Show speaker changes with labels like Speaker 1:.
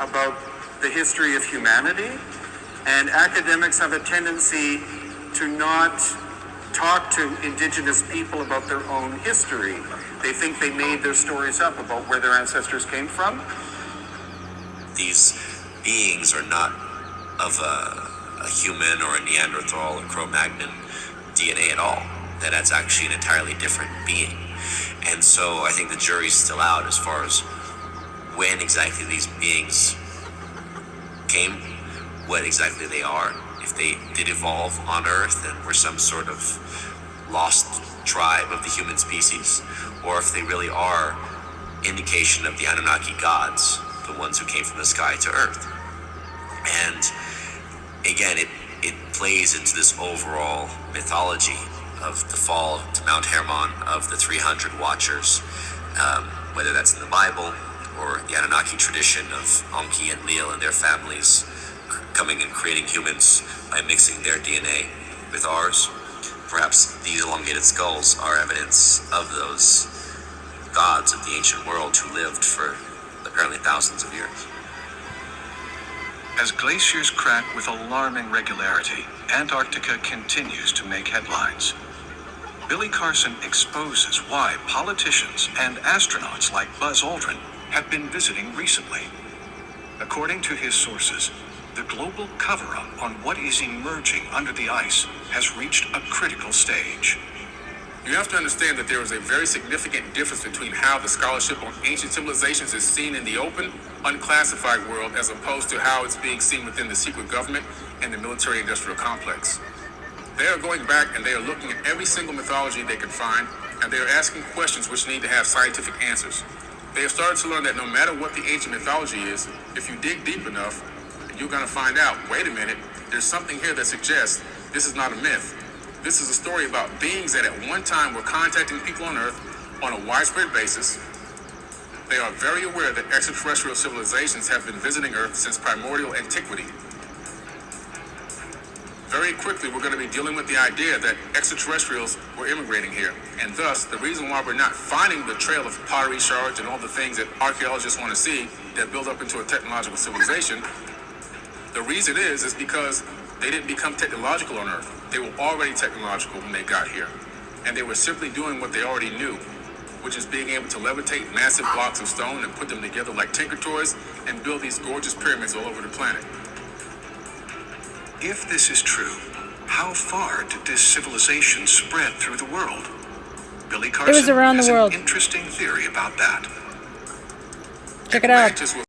Speaker 1: about the history of humanity, and academics have a tendency to not talk to indigenous people about their own history. They think they made their stories up about where their ancestors came from.
Speaker 2: These beings are not of a human or a Neanderthal or Cro-Magnon DNA at all. That's actually an entirely different being. And so I think the jury's still out as far as when exactly these beings came, what exactly they are, if they did evolve on Earth and were some sort of lost tribe of the human species, or if they really are indication of the Anunnaki gods, the ones who came from the sky to Earth. And again, it plays into this overall mythology of the fall to Mount Hermon of the 300 Watchers, whether that's in the Bible or the Anunnaki tradition of Enki and Enlil and their families coming and creating humans by mixing their DNA with ours. Perhaps these elongated skulls are evidence of those gods of the ancient world who lived for apparently thousands of years.
Speaker 3: As glaciers crack with alarming regularity, Antarctica continues to make headlines. Billy Carson exposes why politicians and astronauts like Buzz Aldrin have been visiting recently. According to his sources, the global cover-up on what is emerging under the ice has reached a critical stage.
Speaker 4: You have to understand that there is a very significant difference between how the scholarship on ancient civilizations is seen in the open, unclassified world as opposed to how it's being seen within the secret government and the military-industrial complex. They are going back and they are looking at every single mythology they can find, and they are asking questions which need to have scientific answers. They have started to learn that no matter what the ancient mythology is, if you dig deep enough, you're going to find out, wait a minute, there's something here that suggests this is not a myth. This is a story about beings that at one time were contacting people on Earth on a widespread basis. They are very aware that extraterrestrial civilizations have been visiting Earth since primordial antiquity. Very quickly, we're going to be dealing with the idea that extraterrestrials were immigrating here. And thus, the reason why we're not finding the trail of pottery shards and all the things that archaeologists want to see that build up into a technological civilization, the reason is because they didn't become technological on Earth. They were already technological when they got here. And they were simply doing what they already knew, which is being able to levitate massive blocks of stone and put them together like tinker toys and build these gorgeous pyramids all over the planet.
Speaker 3: If this is true, how far did this civilization spread through the world? Billy Carson
Speaker 5: around the
Speaker 3: has
Speaker 5: world.
Speaker 3: an interesting theory about that.
Speaker 5: Check it out.
Speaker 4: Atlantis was